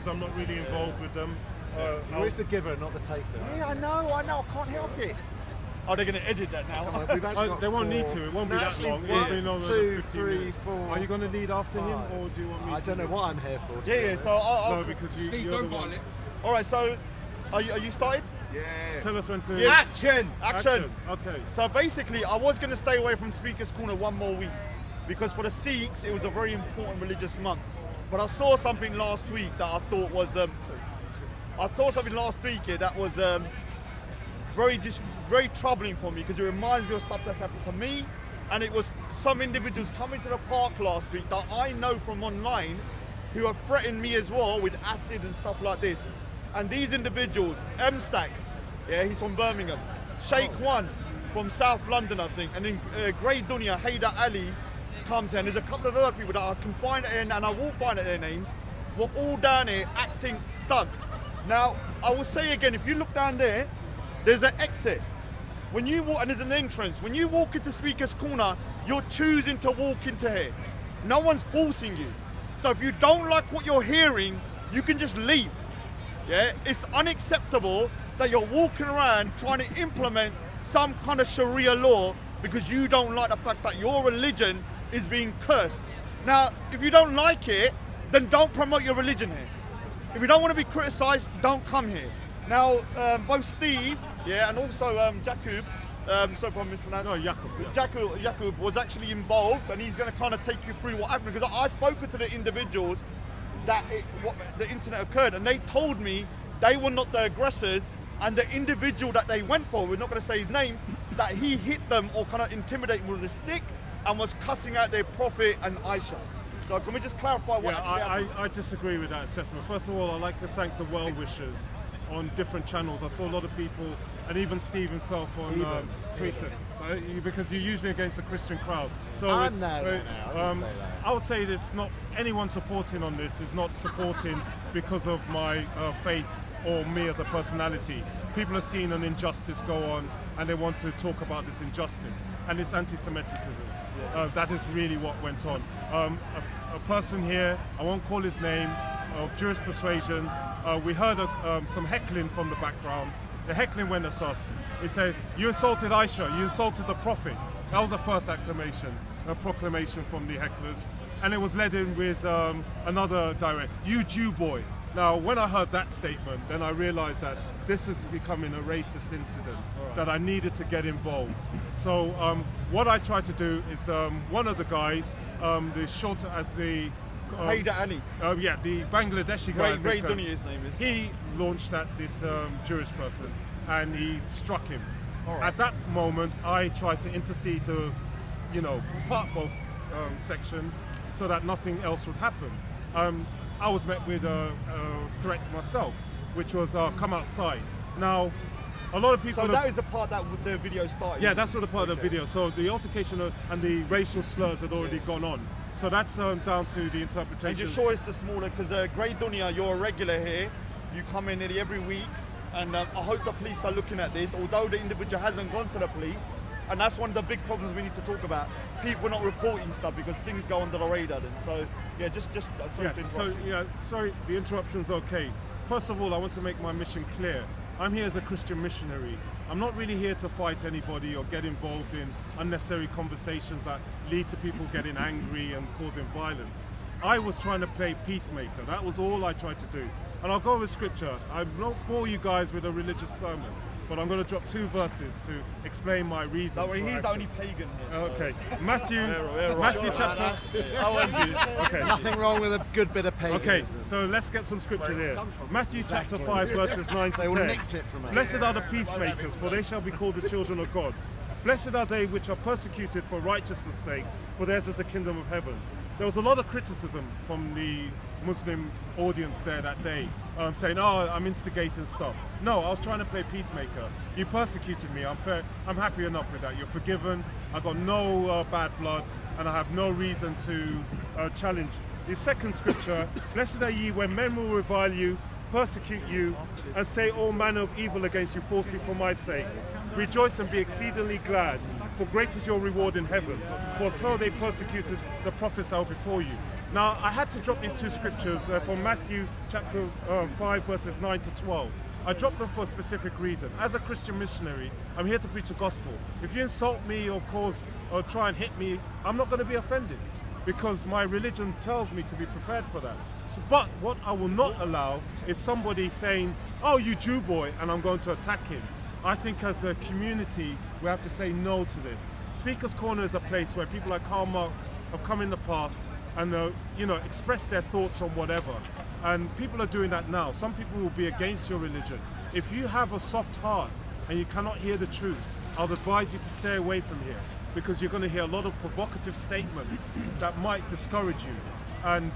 I'm not really involved with them. Who's the giver, not the taker? Yeah, I know, I can't help it. Oh, they're going to edit that now. On, we've actually got they won't 4. need to. It won't be that long. It'll be no more than 2, 15 3, minutes. 4. Are you going to lead after 5. him, or do you want me? I don't know what I'm here for. Yeah. So I'll No, because Steve, you're don't the one. bottle it. all right. So, are you started? Yeah. Tell us when to. Yes. Action! Action. Okay. So basically, I was going to stay away from Speaker's Corner one more week because for the Sikhs, it was a very important religious month. But I saw something last week that I thought was. Very troubling for me because it reminds me of stuff that's happened to me, and it was some individuals coming to the park last week that I know from online who have threatened me as well with acid and stuff like this. And these individuals, M Stacks, yeah, he's from Birmingham, Sheikh One from South London, I think, and then Grey Dunya, Haydar Ali comes here, and there's a couple of other people that I can find it in, and I will find out their names, were all down here acting thug. Now, I will say again, if you look down there, there's an exit. When you walk, and there's an entrance. When you walk into Speaker's Corner, you're choosing to walk into here. No one's forcing you. So if you don't like what you're hearing, you can just leave. Yeah, it's unacceptable that you're walking around trying to implement some kind of Sharia law because you don't like the fact that your religion is being cursed. Now, if you don't like it, then don't promote your religion here. If you don't want to be criticised, don't come here. Now, both Steve, yeah, and also YAKUB, so if I mispronounced. No, YAKUB. YAKUB was actually involved, and he's going to kind of take you through what happened because I've spoken to the individuals that the incident occurred, and they told me they were not the aggressors, and the individual that they went for, we're not going to say his name, that he hit them or kind of intimidated them with a stick and was cussing out their Prophet and Aisha. So can we just clarify what actually happened? I disagree with that assessment. First of all, I'd like to thank the well-wishers on different channels. I saw a lot of people, and even Steve himself on Twitter, because you're usually against the Christian crowd. So I wouldn't say that. I would say it's not anyone supporting on this is not supporting because of my faith or me as a personality. People are seeing an injustice go on, and they want to talk about this injustice, and it's anti-Semitism. That is really what went on. A person here, I won't call his name, of Jewish persuasion, we heard some heckling from the background. The heckling went as us. He said, "You insulted Aisha, you insulted the Prophet." That was the first proclamation from the hecklers. And it was led in with another direct, "You Jew boy." Now, when I heard that statement, then I realized that this is becoming a racist incident, that I needed to get involved. So what I tried to do is one of the guys, the short as the... Haydar Ali. The Bangladeshi guy. Grey Dunya, his name is. He launched at this Jewish person and he struck him. Right. At that moment, I tried to intercede to, part both sections so that nothing else would happen. I was met with a threat myself, which was come outside. Now, a lot of people... So that is the part that the video started? Yeah, that's what the part of the video. So the altercation and the racial slurs had already gone on. So that's down to the interpretation. And you're sure it's the smaller, because Grey Dunya, you're a regular here. You come in nearly every week, and I hope the police are looking at this, although the individual hasn't gone to the police. And that's one of the big problems we need to talk about. People not reporting stuff because things go under the radar then. So, yeah, just sorry, the interruption's okay. First of all, I want to make my mission clear. I'm here as a Christian missionary. I'm not really here to fight anybody or get involved in unnecessary conversations that lead to people getting angry and causing violence. I was trying to play peacemaker. That was all I tried to do. And I'll go with scripture. I won't bore you guys with a religious sermon, but I'm going to drop 2 verses to explain my reasons. Don't worry, he's the only pagan here. Okay, Matthew chapter. Okay. Nothing wrong with a good bit of paganism. Okay, so let's get some scripture here. Matthew chapter 5, verses 9 to 10. Nicked it from us. Blessed are the peacemakers, for they shall be called the children of God. Blessed are they which are persecuted for righteousness' sake, for theirs is the kingdom of heaven. There was a lot of criticism from the Muslim audience there that day, saying, "Oh, I'm instigating stuff." No, I was trying to play peacemaker. You persecuted me. I'm happy enough with that. You're forgiven. I got no bad blood, and I have no reason to challenge. The second scripture: "Blessed are ye when men will revile you, persecute you, and say all manner of evil against you falsely for my sake. Rejoice and be exceedingly glad, for great is your reward in heaven. For so they persecuted the prophets that were before you." Now, I had to drop these two scriptures from Matthew chapter 5, verses 9 to 12. I dropped them for a specific reason. As a Christian missionary, I'm here to preach the gospel. If you insult me or try and hit me, I'm not going to be offended, because my religion tells me to be prepared for that. But what I will not allow is somebody saying, "Oh, you Jew boy," and I'm going to attack him. I think as a community, we have to say no to this. Speaker's Corner is a place where people like Karl Marx have come in the past and expressed their thoughts on whatever. And people are doing that now. Some people will be against your religion. If you have a soft heart and you cannot hear the truth, I'd advise you to stay away from here, because you're going to hear a lot of provocative statements that might discourage you. And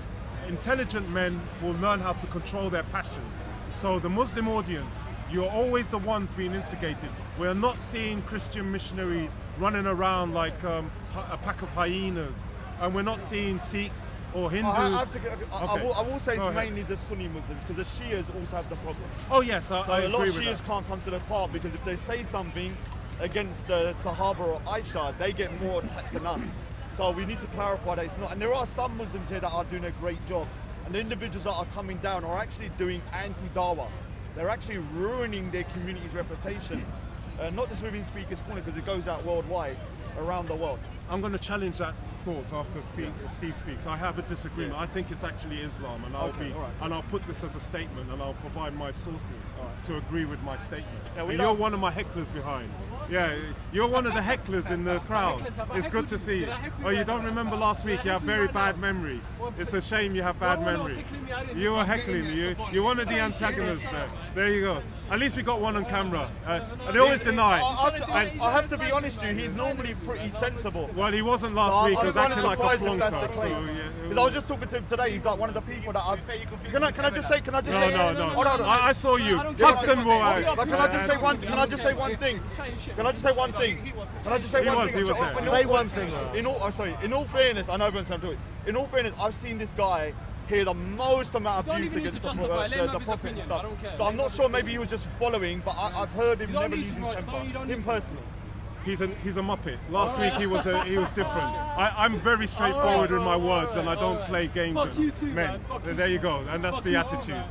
intelligent men will learn how to control their passions. So the Muslim audience, you're always the ones being instigated. We're not seeing Christian missionaries running around like a pack of hyenas. And we're not seeing Sikhs or Hindus. I will say it's mainly the Sunni Muslims, because the Shias also have the problem. Oh yes, I a lot agree of with Shias that. can't come to the park, because if they say something against the Sahaba or Aisha, they get more attacked than us. So we need to clarify that it's not. And there are some Muslims here that are doing a great job. And the individuals that are coming down are actually doing anti-dawah. They're actually ruining their community's reputation. Not just within Speaker's Corner, because it goes out worldwide, around the world. I'm going to challenge that thought after Steve speaks. I have a disagreement. I think it's actually Islam, and I'll put this as a statement, and I'll provide my sources to agree with my statement. And you're one of my hecklers behind. Yeah, you're one of the hecklers in the crowd. It's good to see you. Oh, you don't remember last week? You have very bad memory. It's a shame you have bad memory. You were heckling me. You're one of the antagonists there. There you go. At least we got one on camera. And they always deny. I have to be honest with you, he's normally pretty sensible. Well, he wasn't last week. He was acting like a plonker. Because I was just talking to him today. He's like one of the people that I've. Can I just say? No. Hold on. I saw you. Hudson will. Can I just say one? Can I just say one thing? Can I just say one thing? Can I just say one thing? He was there. Say one thing. In all fairness, I know everyone's saying it. In all fairness, I've seen this guy hear the most amount of abuse against the prophet and stuff. So I'm not sure, maybe he was just following, but I've heard him never lose his temper. Him personally. He's a muppet. Last week he was different. I'm very straightforward with my words, and I don't play games with men. There you go, and that's the attitude.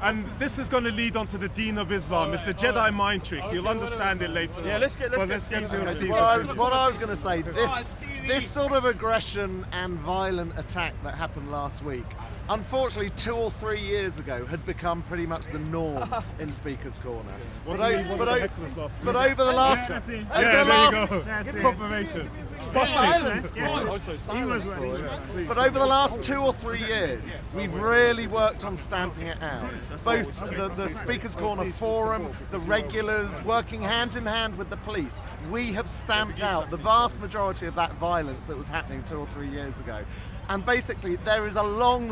And this is going to lead on to the Dean of Islam. It's the Jedi mind trick. You'll understand it later. Yeah, let's get to Steve. What I was going to say, this sort of aggression and violent attack that happened last week, unfortunately 2 or 3 years ago, had become pretty much the norm in Speaker's Corner. But over the last... Confirmation. Silence, But over the last 2 or 3 years, we've really worked on stamping it out. Both the Speaker's Corner Forum, the regulars, working hand in hand with the police, we have stamped out the vast majority of that violence that was happening 2 or 3 years ago. And basically, there is a long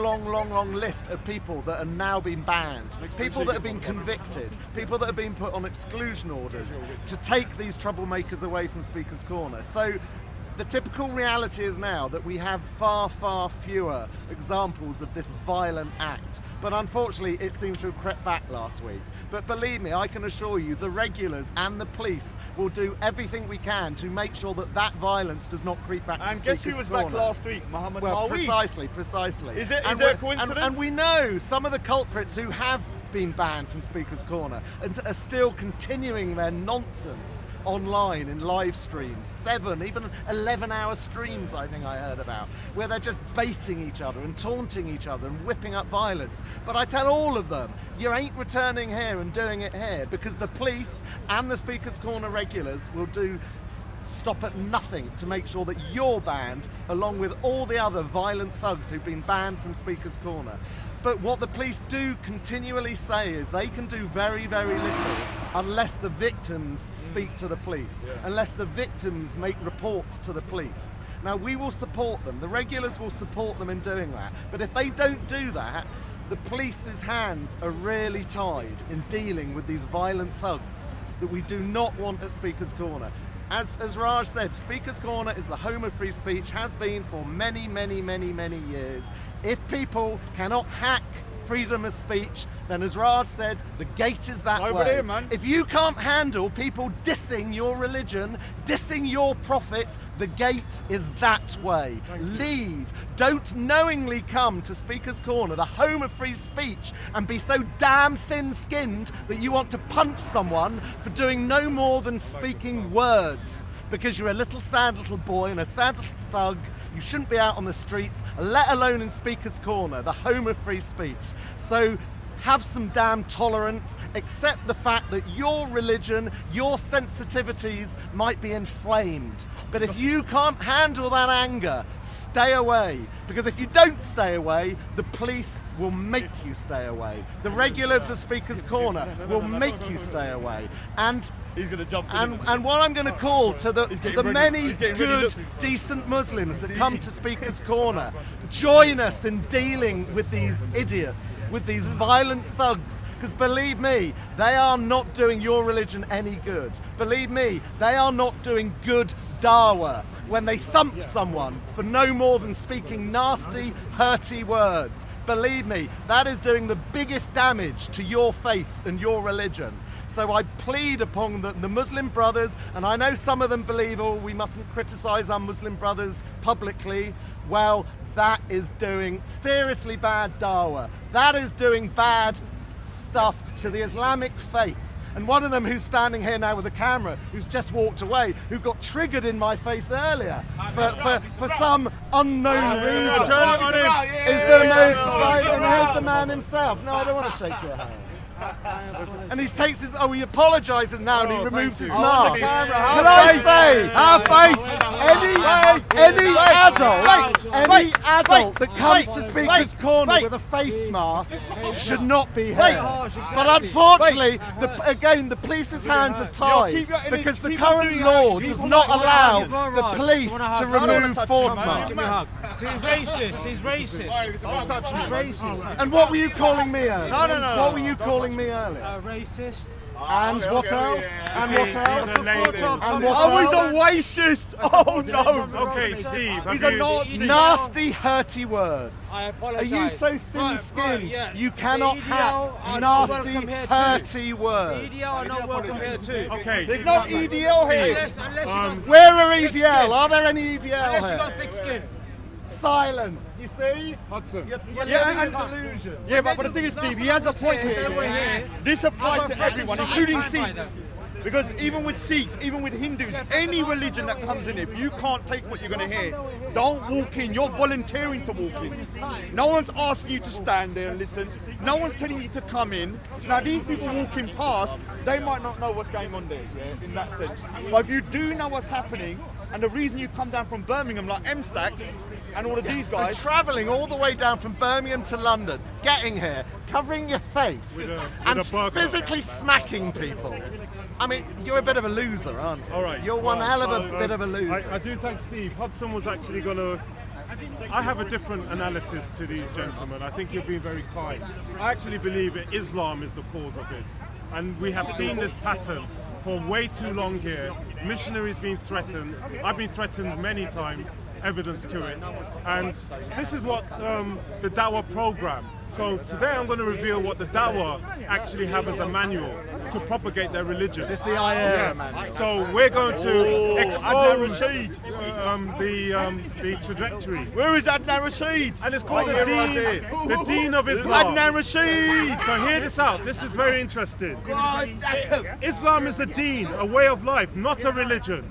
list of people that are now being banned, people that have been convicted, people that have been put on exclusion orders to take these troublemakers away from Speaker's Corner. So the typical reality is now that we have far fewer examples of this violent act. But unfortunately, it seems to have crept back last week. But believe me, I can assure you, the regulars and the police will do everything we can to make sure that that violence does not creep back to Speaker's Corner. And guess who was back last week? Muhammad Well, Tawi. precisely. Is there a coincidence? And we know some of the culprits who have been banned from Speaker's Corner and are still continuing their nonsense online in live streams, 7, even 11-hour streams I think I heard about, where they're just baiting each other and taunting each other and whipping up violence. But I tell all of them, you ain't returning here and doing it here, because the police and the Speaker's Corner regulars will stop at nothing to make sure that you're banned, along with all the other violent thugs who've been banned from Speaker's Corner. But what the police do continually say is they can do very little unless the victims speak to the police, unless the victims make reports to the police. Now, we will support them, the regulars will support them in doing that, but if they don't do that, the police's hands are really tied in dealing with these violent thugs that we do not want at Speaker's Corner. As Raj said, Speaker's Corner is the home of free speech, has been for many years. If people cannot hack freedom of speech, then as Raj said, the gate is that Over way. there, man. If you can't handle people dissing your religion, dissing your prophet, the gate is that way. Leave. Don't knowingly come to Speaker's Corner, the home of free speech, and be so damn thin-skinned that you want to punch someone for doing no more than speaking words. Because you're a little sad little boy and a sad little thug. You shouldn't be out on the streets, let alone in Speaker's Corner, the home of free speech. So have some damn tolerance, accept the fact that your religion, your sensitivities might be inflamed. But if you can't handle that anger, stay away. Because if you don't stay away, the police will make you stay away. The regulars of Speaker's Corner will make you stay away. And He's going to jump in. and what I'm going to call to the many He's getting ready, good, look. decent Muslims that come to Speaker's Corner, join us in dealing with these idiots, with these violent thugs. Because believe me, they are not doing your religion any good. Believe me, they are not doing good dawah when they thump someone for no more than speaking nasty, hurty words. Believe me, that is doing the biggest damage to your faith and your religion. So I plead upon the Muslim brothers, and I know some of them believe, oh, we mustn't criticize our Muslim brothers publicly. Well, that is doing seriously bad dawah. That is doing bad stuff to the Islamic faith. And one of them who's standing here now with a camera, who's just walked away, who got triggered in my face earlier for some unknown reason, is the most right, and here's the man himself. No, I don't want to shake your hand. And he takes his, he apologises now and he removes his mask. Can I say, any adult that comes to Speaker's Corner with a face mask should not be here. But unfortunately, the police's hands are tied because the current law does not allow the police to remove force masks. So he's racist. He's racist. Don't touch me. Racist. And what were you calling me earlier? No. What were you calling me earlier? Racist. And what else? And what else? He's a lady. And what Oh, he's else? a racist! Oh no! Okay, Steve. He's have a you- Nazi! Nasty, hurty words. I Are apologise. you so thin-skinned? yeah. You cannot The EDL have are nasty, welcome here too. hurty The words. EDL are not welcome here too. Okay. There's no EDL here! Unless you got Where are thick EDL? skin. Are there any EDL Unless you here? got thick skin. Silence. You see? Hudson. You're Yeah, living and- in delusion. Yeah, but the thing is, Steve, he has a point here. This applies to everyone, including Sikhs. Because even with Sikhs, even with Hindus, any religion that comes in, if you can't take what you're going to hear, don't walk in. You're volunteering to walk in. No one's asking you to stand there and listen. No one's telling you to come in. Now, these people walking past, they might not know what's going on there, yeah, in that sense. But if you do know what's happening, and the reason you come down from Birmingham, like M-Stacks, and all of these And guys, travelling all the way down from Birmingham to London, getting here, covering your face, and a burqa. physically smacking people. I mean, you're a bit of a loser, aren't you? All right. You're one Well, hell of a so, bit of a loser. I do thank Steve. Hudson was actually going to. I have a different analysis to these gentlemen. I think you're being very kind. I actually believe that Islam is the cause of this. And we have seen this pattern for way too long here. Missionaries being threatened. I've been threatened many times, evidence to it. And this is what the Dawah program. So today I'm going to reveal what the Dawah actually have as a manual to propagate their religion. It's the IAEA manual. So we're going to expose Rashid. the trajectory. Where is Adnan Rashid? And it's called Right here. the Dean of Islam. Adnan Rashid! So hear this out. This is very interesting. Islam is a deen, a way of life, not a religion.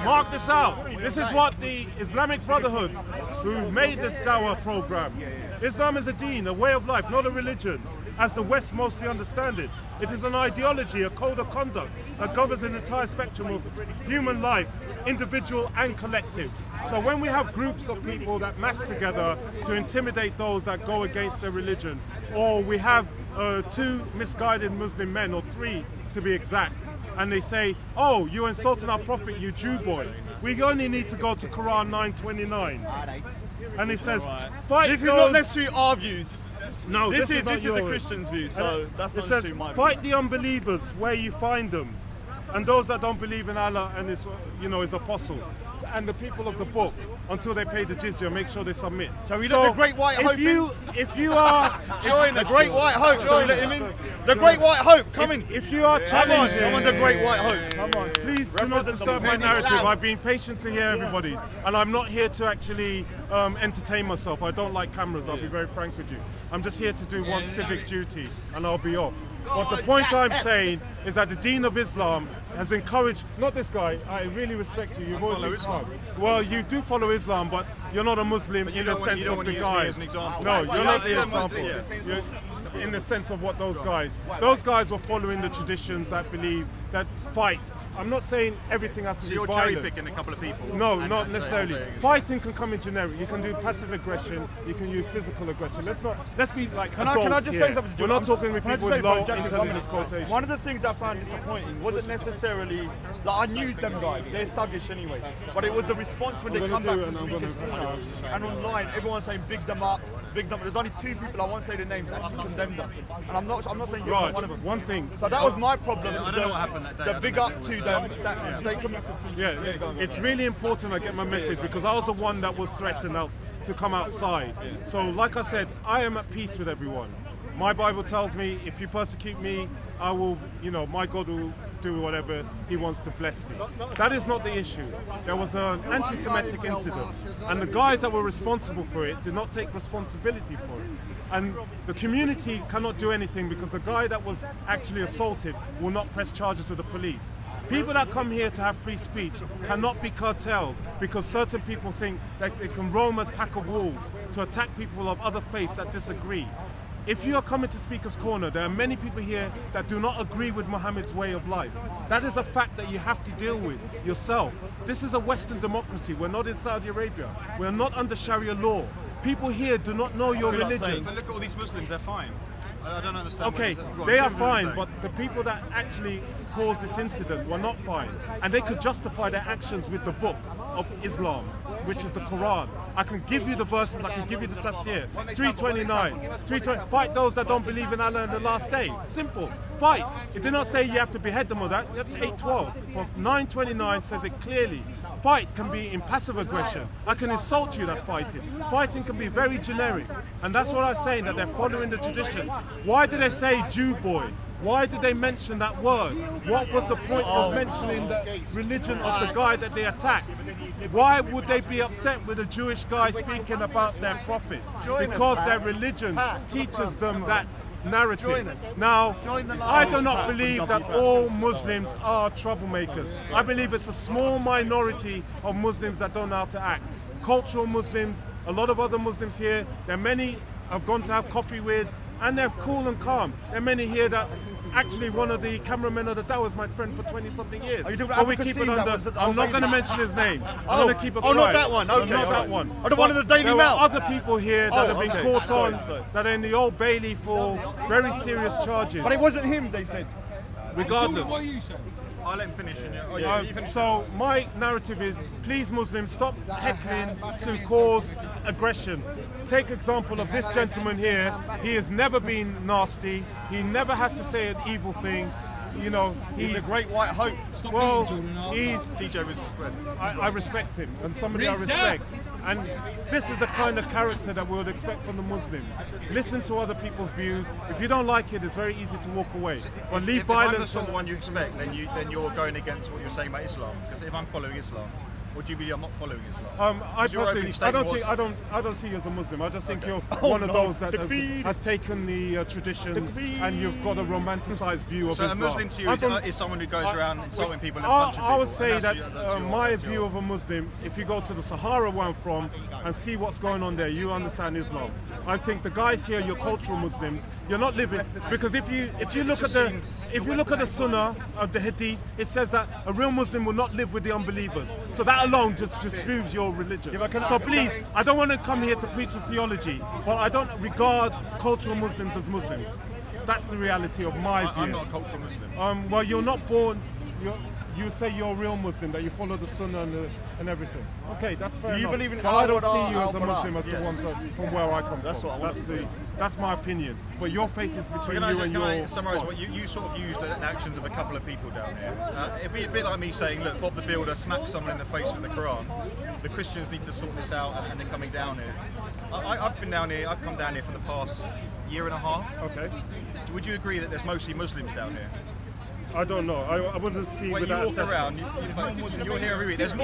Mark this out. This is what the Islamic Brotherhood, who made the Dawah program. Islam is a deen, a way of life, not a religion, as the West mostly understand it. It is an ideology, a code of conduct that governs an entire spectrum of human life, individual and collective. So when we have groups of people that mass together to intimidate those that go against their religion, or we have two misguided Muslim men, or three to be exact, and they say, oh, you're insulting our prophet, you Jew boy. We only need to go to Quran 9:29. And it says, fight This is those... not necessarily our views. No, This is not the yours. Christians' view, so that's It not says, necessarily my view. fight the unbelievers where you find them, and those that don't believe in Allah and his apostle. and the people of the book until they pay the jizya. Make sure they submit. So we let the Great White Hope if you are join the Great White Hope. Shall we let him in? The Great White Hope, come in. if you are challenging, Come on, the Great White Hope. Come on. please do not disturb my narrative. I've been patient to hear everybody, and I'm not here to actually entertain myself. I don't like cameras. I'll be very frank with you. I'm just here to do one civic duty, and I'll be off. But the point I'm saying is that the Deen of Islam has encouraged, not this guy, I really respect you, you've always been calm. Well, you do follow Islam, but you're not a Muslim in the sense of the guys. No, you're not the example. You're, in the sense of what those guys were following the traditions that believe, that fight. I'm not saying everything has to be you're violent. cherry picking a couple of people. No, not necessarily. Fighting can come in generic. You can do passive aggression. You can use physical aggression. Let's be like adults Can I just here. say something? We're not talking with Can I people just with say, low Jack, intelligence quotation. One of the things I found disappointing wasn't necessarily that I knew them guys. They're thuggish anyway. But it was the response when they come back from Speaker's Corner and online, everyone's saying big them up, big them. There's only two people, I won't say their names, actually condemned them. And I'm not saying you're Raj, one of them. one thing. So that was my problem. I don't know what happened that day. The big up to them. That they come. Yeah, it's really important I get my message because I was the one that was threatened to come outside. So like I said, I am at peace with everyone. My Bible tells me if you persecute me, I will, my God will do whatever he wants to bless me. That is not the issue. There was an anti-Semitic incident and the guys that were responsible for it did not take responsibility for it. And the community cannot do anything because the guy that was actually assaulted will not press charges with the police. People that come here to have free speech cannot be curtailed because certain people think that they can roam as pack of wolves to attack people of other faiths that disagree. If you are coming to Speaker's Corner, there are many people here that do not agree with Muhammad's way of life. That is a fact that you have to deal with yourself. This is a Western democracy. We're not in Saudi Arabia. We're not under Sharia law. People here do not know your religion. But look at all these Muslims, they're fine. I don't understand. Okay, they are fine, but the people that actually caused this incident were not fine. And they could justify their actions with the book of Islam, which is the Quran. I can give you the verses, I can give you the tafsir. 329, fight those that don't believe in Allah in the last day. Simple, fight. It did not say you have to behead them or that, that's 812. But 929 says it clearly. Fight can be in passive aggression. I can insult you, that's fighting. Fighting can be very generic. And that's what I'm saying, that they're following the traditions. Why did they say Jew boy? Why did they mention that word? What was the point of mentioning the religion of the guy that they attacked? Why would they be upset with a Jewish guy speaking about their prophet? Because their religion teaches them that narrative. Now, I do not believe that all Muslims are troublemakers. I believe it's a small minority of Muslims that don't know how to act. Cultural Muslims, a lot of other Muslims here, there are many I've gone to have coffee with, and they're cool and calm. There are many here that actually one of the cameramen of the Dawah is my friend for 20-something years. Are you talking But about we keep it Al-Qasim? under. I'm not going to mention his name. I'm going to keep it oh, quiet. not that one. Okay, not all that right. one. Oh, the one in the Daily There Mail. are other people here that have been okay. caught Sorry. on, that are in the Old Bailey for very serious charges. But it wasn't him, they said. Regardless. I'll let him finish. Oh, yeah, you finish. So my narrative is, please Muslims, stop heckling to cause aggression. Take example of this gentleman here. He has never been nasty. He never has to say an evil thing. He's a great white hope. Well, DJ was I respect him, and somebody I respect. And this is the kind of character that we would expect from the Muslims. Listen to other people's views. If you don't like it, it's very easy to walk away. But leave if I'm the violence. sort of one you expect, then you're going against what you're saying about Islam. Because if I'm following Islam, would you be? I'm not following Islam. I Your opening personally, statement I don't see you as a Muslim. I just think you're one of those that has taken the traditions and you've got a romanticized view of So Islam. a Muslim to you is someone who goes around insulting people and punching people. I would say and that that's your my answer. view of a Muslim, if you go to the Sahara where I'm from and see what's going on there, you understand Islam. I think the guys here, you're cultural Muslims. You're not living, because if you look at the Sunnah of the Hadith, it says that a real Muslim will not live with the unbelievers. So that alone just proves your religion. So please, I don't want to come here to preach a theology, but I don't regard cultural Muslims as Muslims. That's the reality of my view. I'm not a cultural Muslim. Well, you're not born. you say you're a real Muslim, that you follow the Sunnah and everything. Okay, that's fair Do you enough. believe in but I don't al-Bara, see you as a al-Bara? Muslim as the Yes. ones from where I come That's from. what I want That's my opinion. But your faith is between Can you and I your... summarise what you sort of used the actions of a couple of people down here? It'd be a bit like me saying, look, Bob the Builder smacked someone in the face with the Quran. The Christians need to sort this out, and they're coming down here. I've been down here. I've come down here for the past year and a half. Okay. Would you agree that there's mostly Muslims down here? I don't know. I wouldn't see When with you that walk around, assessment. you're here every week. There's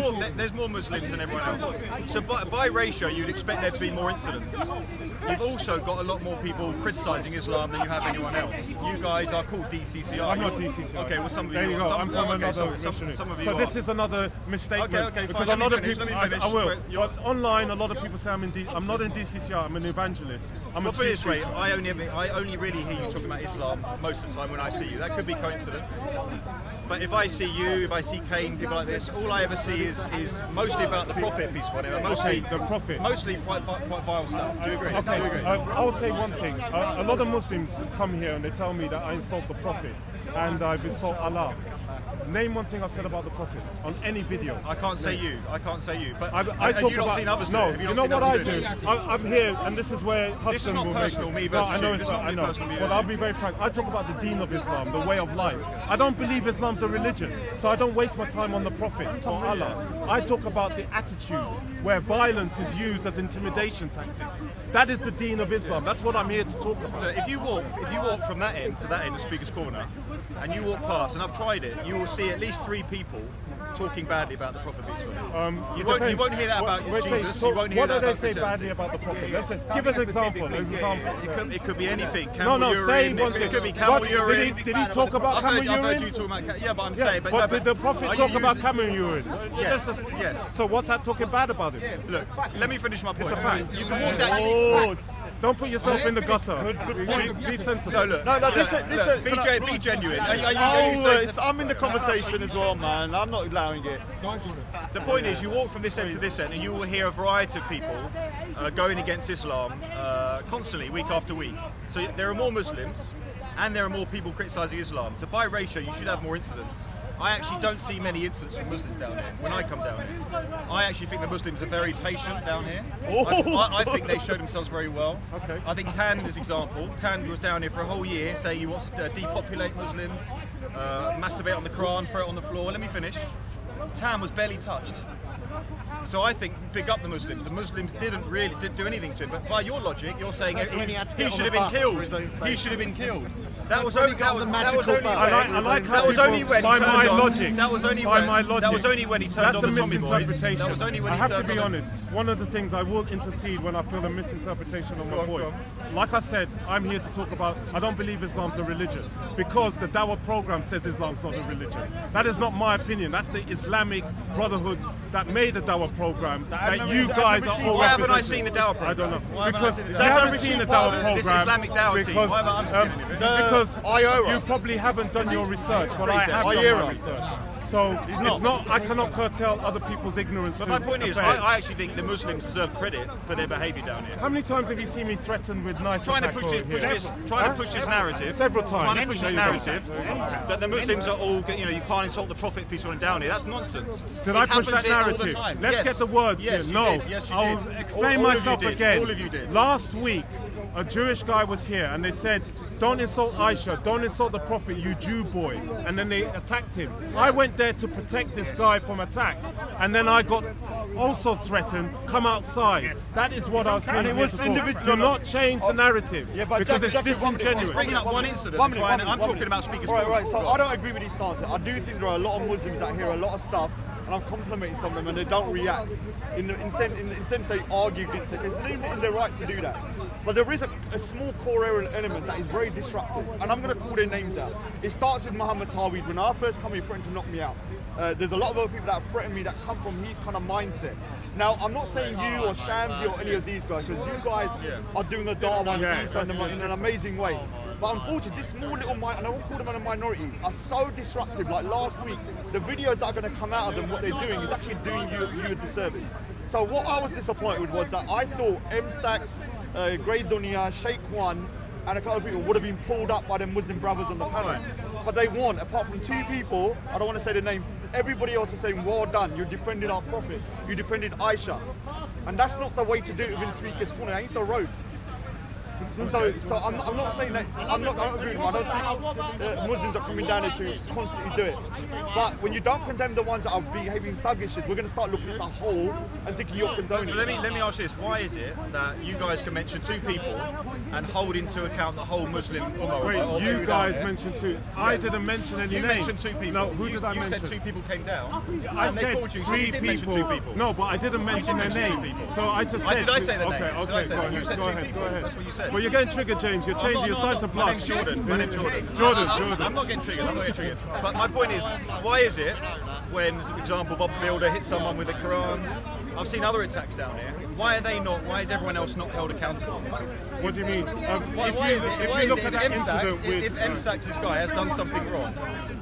more Muslims than everyone else. So by ratio, you'd expect there to be more incidents. You've also got a lot more people criticising Islam than you have anyone else. You guys are called DCCI. I'm not DCCI. Okay, well some of there you. you go. Some, I'm from okay, another some missionary. of you So are. this is another misstatement. Okay, because fine. a lot of Let me people, finish. I will. You're- But online, a lot of people say I'm not in DCCI. I'm an evangelist. I'm a Well, put it this street way, preacher. I only really hear you talking about Islam most of the time when I see you. That could be coincidence. But if I see you, if I see Kane, people like this, all I ever see is mostly about the Prophet piece, whatever. Mostly the Prophet. Mostly quite vile stuff. Do you agree? Okay, Do you agree? I will say one thing. A lot of Muslims come here and they tell me that I insult the Prophet and I've insulted Allah. Name one thing I've said about the Prophet on any video. I can't say you. I can't say you. But I have talk you not about, seen others do no, it? Have you not know seen what I others do? I'm here, and this is where Hudson This is not will personal, make me it. No, versus I know you. it's This is not. not I me know. personal, me But I'll be very frank. I talk about the deen of Islam, the way of life. I don't believe Islam's a religion, so I don't waste my time on the Prophet or Allah. I talk about the attitudes where violence is used as intimidation tactics. That is the deen of Islam. That's what I'm here to talk about. Look, if you walk from that end to that end of Speaker's Corner, and you walk past, and I've tried it, you will see at least 3 people talking badly about the Prophet. You won't hear that about Jesus. You won't hear what that do they about say Christianity. badly about the Prophet? Let's say, give us an example. It could be anything. No, Camel no, say urine. one thing. It could be camel What, urine. did he talk about camel I've heard urine? you talking about. Yeah, but I'm Yeah, saying. but did the Prophet are talk you about using- camel urine? Yes. That's just- Yes. So what's that talking bad about him? Look, let me finish my point. It's a fact. You can walk down. Oh, don't put yourself in the gutter. Be sensible. No, look. No, look, listen, look, listen. be genuine. Are you I'm in the conversation as well, man. I'm not allowing it. The point is, you walk from this end to this end, and you will hear a variety of people going against Islam constantly, week after week. So there are more Muslims, and there are more people criticising Islam. So by ratio, you should have more incidents. I actually don't see many incidents from Muslims down here when I come down here. I actually think the Muslims are very patient down here. I think they show themselves very well. Okay. I think Tan is an example. Tan was down here for a whole year saying he wants to depopulate Muslims, masturbate on the Quran, throw it on the floor. Let me finish. Tan was barely touched. So I think, big up the Muslims. The Muslims didn't do anything to him. But by your logic, you're saying So when he had to get he on should the have been bus for killed. his own sake. He should have been killed. That was when only he got on the magical bus. I like how that was people, only when by he turned my on, logic. That was only by when, my logic. That was only when he turned That's on a the Tommy boys. misinterpretation. That was only when I he have to turned be on honest. One of the things I will intercede when I feel a misinterpretation of my voice. Like I said, I'm here to talk about. I don't believe Islam's a religion because the Dawah program says Islam's not a religion. That is not my opinion. That's the Islamic Brotherhood that made the Dawah program. That you guys are all Why haven't I representing. seen the Dawah program? I don't know. Why haven't I Because seen the you Dawah haven't program? seen the Dawah program. This Islamic Dawah team. because, Why haven't I seen anything? because IORA. you probably haven't done your research, but I have done IORA. my research. So it's not. I cannot curtail other people's ignorance. But to my point is, affairs. I actually think the Muslims deserve credit for their behaviour down here. How many times have you seen me threatened with knife Trying to attack push or it, push here? this, trying to push this narrative. Several times. Trying to push this There you go. narrative that the Muslims are all, you can't insult the Prophet peace on down here. That's nonsense. Did It I push happens that here all the narrative? time. Let's Yes. get the words Yes, here. you No, did. Yes, you I'll did. explain All of you myself did. again. All of you did. Last week, a Jewish guy was here and they said, "Don't insult Aisha, don't insult the Prophet, you Jew boy." And then they attacked him. I went there to protect this guy from attack, and then I got also threatened. Come outside. That is what I was And it here was to talk. individual- Do not change the narrative Yeah, but because Jackie, it's one minute, disingenuous. Bringing up one incident. One minute, I'm talking about speakers. Right. So I don't agree with these stances. I do think there are a lot of Muslims that hear a lot of stuff, and I'm complimenting some of them, and they don't react. In sense, they argue against it. It's in their right to do that. But there is a small core element that is very disruptive, and I'm going to call their names out. It starts with Muhammad Tawhid. When I first come, he threatened to knock me out. There's a lot of other people that have threatened me that come from his kind of mindset. Now, I'm not saying you or Shamsi or any of these guys, because you guys are doing a da'wah in an amazing way. But unfortunately, this small little and I won't call them a minority, are so disruptive. Like last week, the videos that are going to come out of them, what they're doing is actually doing you a disservice. So what I was disappointed with was that I thought M-Stacks, Grey Dunya, Sheikh One, and a couple of people would have been pulled up by the Muslim brothers on the panel. But they weren't, apart from 2 people, I don't want to say the name, everybody else is saying, well done, you defended our prophet, you defended Aisha. And that's not the way to do it within Speaker's Corner, it ain't the road. And so I'm not saying that, I don't agree with him. I don't think Muslims are coming down here to constantly do it. But when you don't condemn the ones that are behaving thuggish, we're going to start looking at the whole and thinking you're condoning. Let me ask you this: why is it that you guys can mention 2 people and hold into account the whole Muslim Ummah? Wait, you guys mentioned 2. I didn't mention any You names. mentioned 2 people. No, who did I you mention? said 2 people came down. I and they said called you, so 3 you did mention people. 2 people. No, but I didn't mention their mention 2 names. people. So I just said. Did I say their names? Okay, Did I okay, say go that? You ahead. said Go 2 ahead. people. Go ahead. That's what you said. Well, you're getting triggered, James. You're changing your side to My blush. name's Jordan. My name's Jordan. Jordan. I'm not getting triggered. I'm not getting triggered. But my point is, why is it when, for example, Bob the Builder hits someone with the Quran? I've seen other attacks down here. Why are they not? Why is everyone else not held accountable? What do you mean? Why If you look at that incident with. if M-Stacks, this guy, has done something wrong,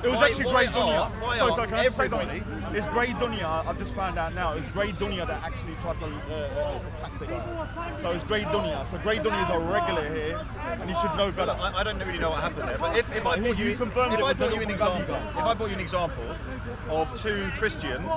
It was actually Grey Dunya. Why Sorry, are can I just say everybody? something? It's Grey Dunya, I've just found out now, it's Grey Dunya that actually tried to attack the guy. So it's Grey Dunya. So Grey Dunya is a regular here, and you should know better. I don't really know what happened there, but if I brought you, confirmed if it I was brought a you an little example, guy. if I brought you an example of 2 Christians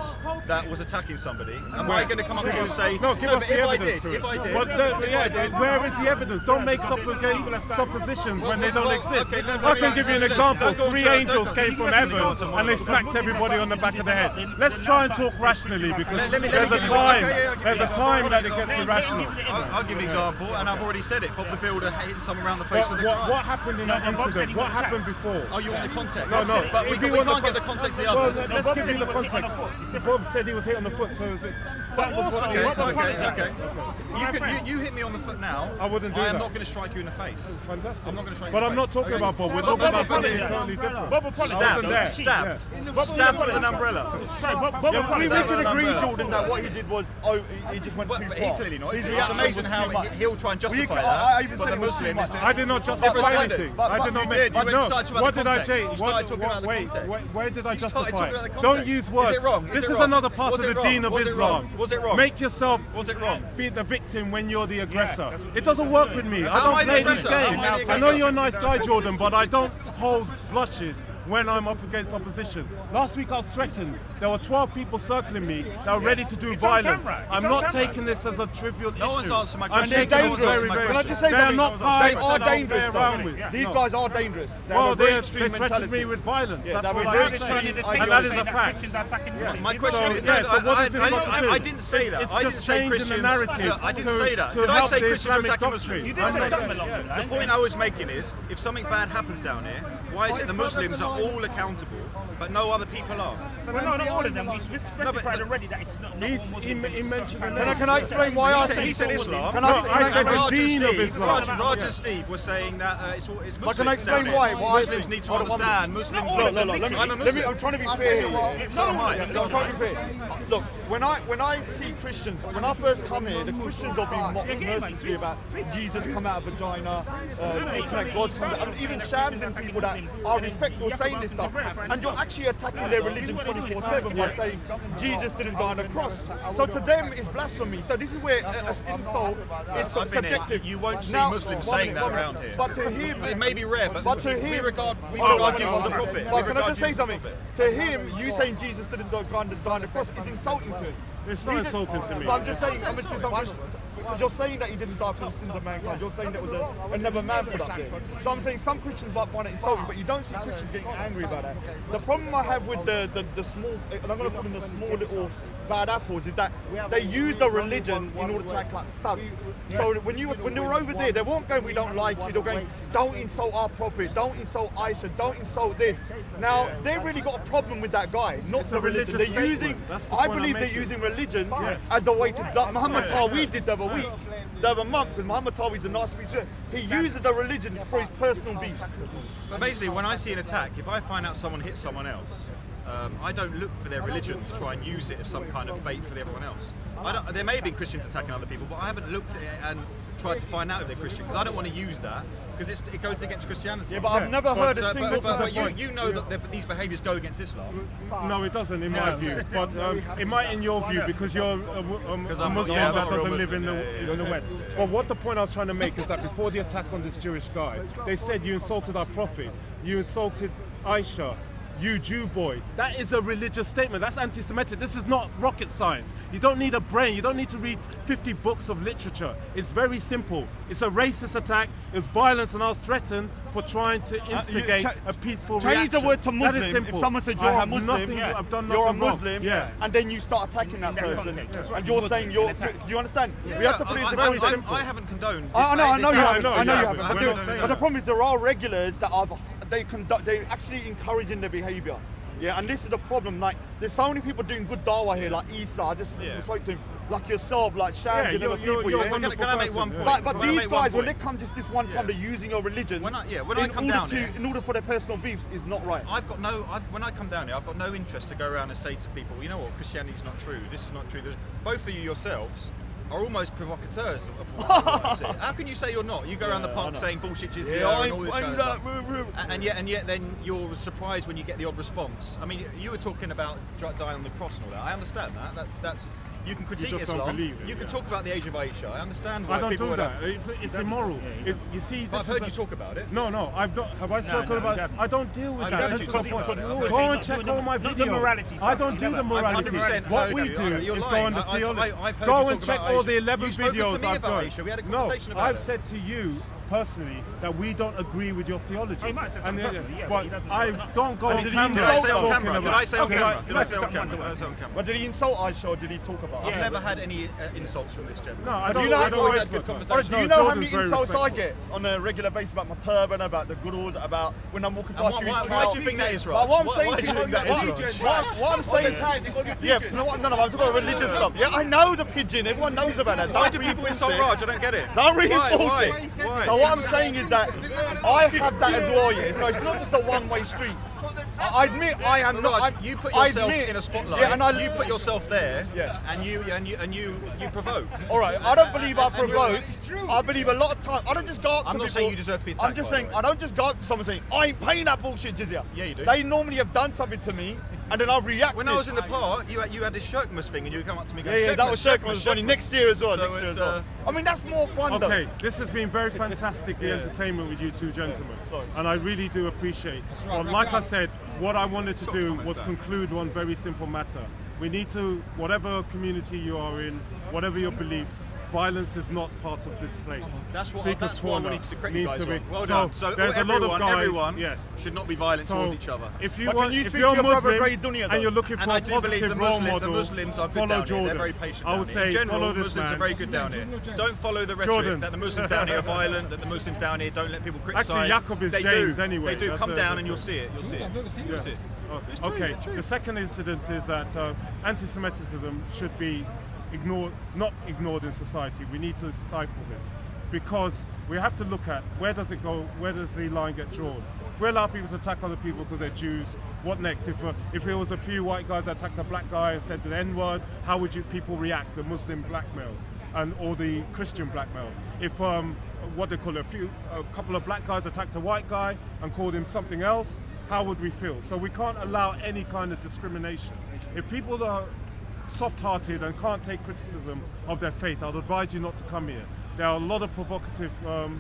that was attacking somebody, am I going to come up to you and say, No, give us but the if I evidence did, to it. if I did, Well, no, if yeah, I did, where is the evidence? Don't make suppositions when they don't well, exist. okay, I can give you an example. don't go 3 to- angels don't- came from heaven and they smacked everybody on the back of the head. Let's try and talk rationally because Let me there's a give you- time. okay, yeah, There's a time that it gets irrational. I'll give you an example, and I've already said it. Bob the Builder hitting someone around the face with a Quran. What happened in that incident? What happened before? Oh, you want the context? No. But we If you can't want get the context of the Well, others. let's give you the context. Bob said he was hit on the foot, so is it? That was what. Okay. You hit me on the foot now. I wouldn't do I am that. not going to strike you in the face. Fantastic. I'm not going to strike you But in I'm the not face. talking Okay. about Bob. We're But talking Bob about something apologized. totally different. Bob I wasn't there. Stabbed Yeah. Stabbed with an umbrella. We can agree, umbrella. Jordan, that what he did was, he just went too But far. he clearly not. His It's reaction amazing was how too much. he'll try and justify I that. even But said the it was too Muslim much. is doing. I did not Different justify standards. anything. But I did you not did. make. You went No. started talking about What the did I context. change? You started talking about the Wait. context. Where did I You started justify talking about it? the Don't context. use Is words. it wrong? This Is it is wrong? another part Was of it the wrong? Deen of Was it Islam. wrong? Was it wrong? Make yourself Was it wrong? be the victim when you're the aggressor. It doesn't work with me. I How am don't I the play these aggressor? How am I the games. I know aggressor? you're a nice guy, Jordan, but I don't hold blushes when I'm up against opposition. Last week I was threatened. There were 12 people circling me that were ready to do violence. I'm not taking this as a trivial issue. No one's answered my I'm question. taking They're this very, dangerous. very Can I just say They're something? not guys They are that I'll dangerous, play around though. with. These No. guys are dangerous. They Well, have a very they extreme threatened mentality. me with violence. Yeah, That's they what have a I very would extreme- say. I And that is a fact. My question is, yeah, so what does this got to do? I didn't say that. It's I just didn't say changing the Christians. narrative Look, I didn't to- say that. to Did I help say the Christians are Islamic attacking doctrine. Muslims? You did say something along those The point I was making is, if something bad happens down here, why is it the Muslims are all accountable, but no other people are? Well, no, not all of them. We specified already that it's not all He Muslims. mentioned the Can name. I explain why I He said Islam. Can No, I I said the Raj Deen and of Steve, Islam. Raj and Steve were saying that it's Muslims. But can I explain down here. why? Why I Muslims think- need to hold on, one understand. Muslims. Not all of them, Let me, literally. I'm a Muslim. I'm trying to be fair here. So am I. I'm trying to be fair. Look, when I see Christians, when I first come here, the Christians are being mocked mercilessly about Jesus come out of vagina, this and God's come out. And even Shams and people that are respectful saying this stuff. And you're actually attacking their religion 24/7 by saying Jesus didn't die on the cross. So to them, it's blasphemy. So this is where insult is I've been here. subjective. You won't see Now, Muslims one saying minute, that one around minute. here. But to him, It may be rare, but to we him, regard you as a prophet. But We can I regard just you say as a something? prophet. To him, you saying Jesus didn't die on the cross is insulting to him. It's not insulting to me. But I'm just saying, I'm just saying, because you're saying that he didn't die for the sins of mankind. You're saying there was another man put up there. So I'm saying some Christians might find it insulting, but you don't see Christians getting angry about that. The problem I have with the small, and I'm going to put in the small little bad apples, is that they use the religion in order to act like thugs. So when they were over there, they weren't going, we don't like you. They're going, don't insult our prophet, don't insult Aisha, don't insult this. Now, they've really got a problem with that guy, not the a religion. religious They're using, statement. That's the I point I'm believe they're making. using religion as a way to, like Muhammad Tawi did the other week, the other month, because Muhammad Tawi's a nice speaker. He uses the religion for his personal beefs. But basically, when I see an attack, if I find out someone hit someone else, I don't look for their religion to try and use it as some kind of bait for everyone else. There may have been Christians attacking other people, but I haven't looked at it and tried to find out if they're Christian, because I don't want to use that, because it goes against Christianity. Yeah, but I've never heard a single... But you know that these behaviours go against Islam. No, it doesn't, in my view. But it might in your view, because you're a I'm Muslim not- that I'm not a real doesn't live in Muslim, the West. But what the point I was trying to make is that before the attack on this Jewish guy, they said you insulted our prophet, you insulted Aisha, you Jew boy. That is a religious statement. That's anti-Semitic. This is not rocket science. You don't need a brain. You don't need to read 50 books of literature. It's very simple. It's a racist attack. It's violence, and I was threatened for trying to instigate a peaceful reaction. Change the word to Muslim. That is simple. If someone said I you're a have Muslim, nothing, I've done nothing you're a wrong. Muslim, Yeah. and then you start attacking that that person, context, that's right. and you're saying you're. Do you understand? We have to put it into very context. simple. I haven't condoned. I know you haven't. I know you exactly. haven't. We're not But saying the that. problem is there are regulars that they're actually encouraging their behaviour. Yeah, and this is the problem. Like, there's so many people doing good dawah here, like Isa. I just spoke to him, like yourself, like Shaz, and other people. you're Yeah. wonderful Can I make person, one yeah. point? But Can I these make one guys, when they point? come just this one time, they're using your religion. When I come down here, in order for their personal beefs, is not right. When I come down here, I've got no interest to go around and say to people, you know what, Christianity's not true. This is not true. Both of you yourselves are almost provocateurs of what I see. How can you say you're not? You go around the park saying bullshit jizya and all this kind of stuff. And yet then you're surprised when you get the odd response. I mean, you were talking about dying on the cross and all that. I understand that. That's you can critique just don't Islam. believe it, You can yeah. talk about the age of Aisha. I understand why I don't people do would that. It's immoral. You see, But I've this heard is you talk about it. No, I've not. Have I spoken no, about? you haven't. I don't deal with I've that. heard That's you the talk point. about it. Always Go say and not check doing all my not the videos. morality I stuff. don't You do the never- morality. 100% What heard we you. do You're is go lying. on the I've theology. heard you Go talk and check about all Aisha. the 11 You've spoken to videos me I've about done. Aisha. We had a No, conversation about I've it. said to you personally that we don't agree with your theology. Oh, you might have said something personally, yeah, but but you don't- I don't go on did he camera Did I say on talking camera? about. Did I say on Okay, camera? Did I say on Someone camera? to- Did I say on camera? But did he insult Aisha or did he talk about I've it? never had any insults from this gentleman. No, I Do don't. you know I how don't always respect had good that. conversation. Do you No, know how Jordan's many very insults I respectful. get on a regular basis about my turban, about the gurus, about when I'm walking And past you in why crowd? do you think that is, But Raj? what I'm Why saying do to you you, think that is, Raj? what I'm saying, yeah, no, I'm talking about religious stuff. Yeah, I know the pigeon. Everyone knows about that. Why Don't do people reinforce insult it. Raj? I don't get it. Don't Why? reinforce Why? it. Why? So what I'm saying is that I have that as well, yeah. So it's not just a one-way street. I admit I am But not. Raj, you put yourself in a spotlight. Yeah, and you put yourself there. Yeah. And you provoke. All right, I don't believe I provoke. I believe a lot of times. I don't just go up to I'm people. not saying you deserve to be attacked, I'm just by saying the way. I don't just go up to someone saying I ain't paying that bullshit jizya. Yeah, you do. They normally have done something to me, and then I've reacted. When I was in the park, you had this Shirkmas thing, and you would come up to me going, yeah, that was Shirkmas funny. Next year as well. So Next year it's, as well. I mean, that's more fun Okay, though. this has been very fantastic, the entertainment with you two gentlemen. And I really do appreciate. Well, like I said, what I wanted to do was conclude one very simple matter. We need to, whatever community you are in, whatever your beliefs, violence is not part of this place. That's what Speaker's I Corner wanted to correct you needs guys to be. on. Well so done. So there's a lot of guys. everyone yeah. should not be violent So towards each other. if you But want, can you if speak you're to your brother Muslim Ray Dunya, though? and you're looking for And I a do believe positive the role Muslims model, are good follow down here. Jordan. They're very patient I would down here. say In general, follow this Muslims man. are very good down here. Don't follow the rhetoric Jordan. that the Muslims down here are violent, that the Muslims down here don't let people criticise. Actually, YAKUB is They James do. anyway. They do. That's Come a- down that's and a- you'll see it. You'll see it. You'll see it. Okay, the second incident is that anti-Semitism should be not ignored in society. We need to stifle this because we have to look at where does it go, where does the line get drawn. If we allow people to attack other people because they're Jews, what next? If it was a few white guys that attacked a black guy and said the N-word, how would people react? The Muslim black males or the Christian black males. If what they call a couple of black guys attacked a white guy and called him something else, how would we feel? So we can't allow any kind of discrimination. If people are soft-hearted and can't take criticism of their faith, I'd advise you not to come here. There are a lot of provocative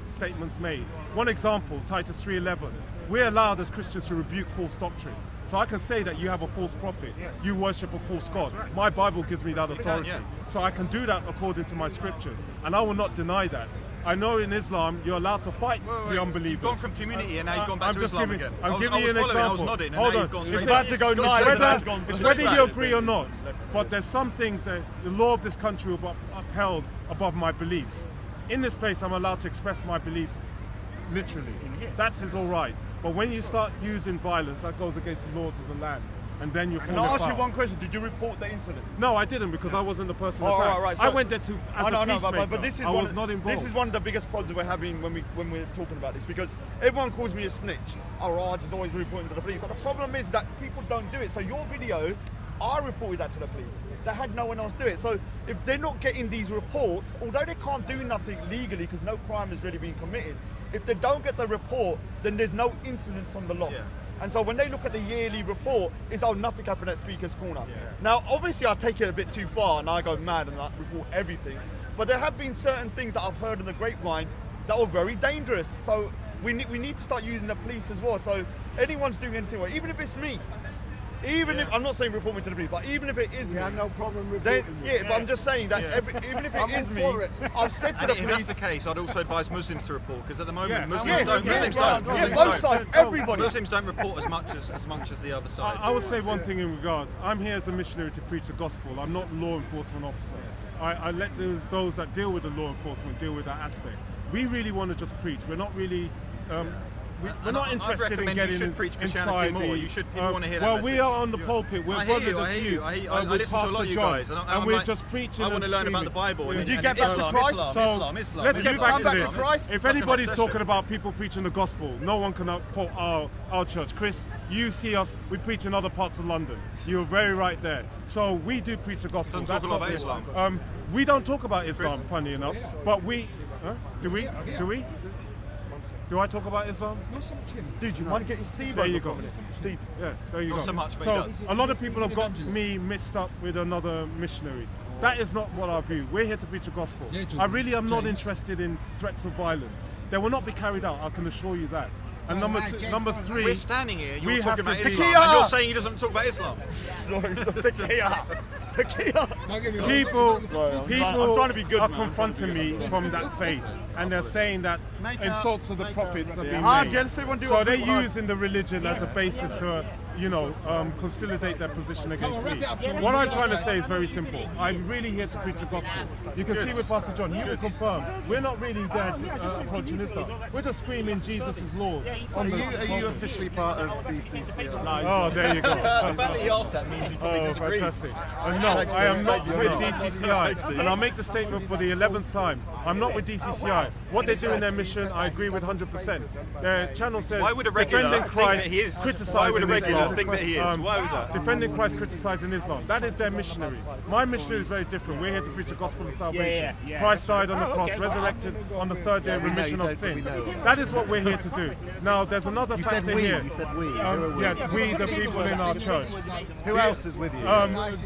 statements made. One example, Titus 3:11. We're allowed as Christians to rebuke false doctrine. So I can say that you have a false prophet, you worship a false God. My Bible gives me that authority. yeah. So I can do that according to my scriptures. And I will not deny that. I know in Islam you're allowed to fight the unbelievers. You've gone from community and now you've gone back I'm to just Islam giving, again. I'm I was giving you an following, example. I was nodding, and Hold now on. you've gone It's straight about to go nine, whether, that's gone it's straight whether back. you agree or not, but there's some things that the law of this country will be upheld above my beliefs. In this place, I'm allowed to express my beliefs literally. That is all right. But when you start using violence, that goes against the laws of the land. And then you're Can falling I ask you foul. one question? Did you report the incident? No, I didn't because I wasn't the person Oh, attacked. right, I so- went there to as a peacemaker. but this is I one, was not involved. This is one of the biggest problems we're having when we're talking about this because everyone calls me a snitch. Oh, Raj is always reporting to the police. But the problem is that people don't do it. So your video, I reported that to the police. They had no one else do it. So if they're not getting these reports, although they can't do nothing legally because no crime has really been committed, if they don't get the report, then there's no incidents on the log. Yeah. And so when they look at the yearly report, it's nothing happened at Speaker's Corner. Now, obviously, I take it a bit too far and I go mad and I report everything. But there have been certain things that I've heard in the grapevine that were very dangerous. So we need to start using the police as well. So anyone's doing anything, even if it's me, even if I'm not saying report me to the police, but even if it is me, I have no problem then, reporting yeah, but I'm just saying that even if it is me, I've said to And the if police. that's the case, I'd also advise Muslims to report, because at the moment Yeah. Muslims Yeah, don't. yeah, Muslims yeah, don't. yeah, Muslims both don't. sides, everybody. Muslims don't report as much as the other side. I would say one thing in regards. I'm here as a missionary to preach the gospel. I'm not a law enforcement officer. I let those that deal with the law enforcement deal with that aspect. We really want to just preach. We're not really. We're not interested in recommend getting you should preach Christianity inside more. the. You should. People want to hear that Well, message. we are on the pulpit. We're I hear one you. of the I hear few, you. I with listen to a lot Pastor of you John, guys, and we're like, just preaching. I want to and learn about the screaming. Bible. Did and, you and get back to Islam, Christ? Islam. Let's Did get you back come to back to this. Christ? If anybody's talking about people preaching the gospel, no one can fault our church. Chris, you see us, we preach in other parts of London. You're very right there. So we do preach the gospel. Don't talk a lot about it. Islam. We don't talk about Islam, funny enough, but we. Do we? Do I talk about Islam? Dude, you mind getting Steve There over you go. for a minute? Steve. Yeah, there you Not go. so much, but so he does. a lot of people have got me mixed up with another missionary. That is not what I view. We're here to preach the gospel. I really am not interested in threats of violence. They will not be carried out, I can assure you that. And number three, We're standing here. we You're have talking to about be- Islam, and you're saying he doesn't talk about Islam. people I'm trying to be good, are man. confronting me from that faith, and they're saying that insults to the prophets are being Ah, made. get someone do So it. they're using the religion as a basis to, consolidate their position against me. What I'm trying to say is very simple. I'm really here to preach the gospel. You can see with Pastor John, he will confirm, we're not really there approaching Islam. We're just screaming Jesus is Lord. Are you officially part of DCCI? Oh, there you go. The fact that he asked that means he probably Oh, disagrees. fantastic. No, I am not with DCCI. And I'll make the statement for the 11th time. I'm not with DCCI. What they do in their mission, I agree with 100%. Their channel says, Why would a regular defending think that Christ, he is? Why criticizing would a regular Islam. think that he is? Why was that? Defending Christ, criticizing Islam. That is their missionary. My missionary is very different. We're here to preach the gospel of salvation. Yeah. Christ died on the cross, resurrected on the third day, remission of sins. That is what we're here to do. Now, there's another factor here. You said we. Yeah, we, the people in our church. Who else is with you?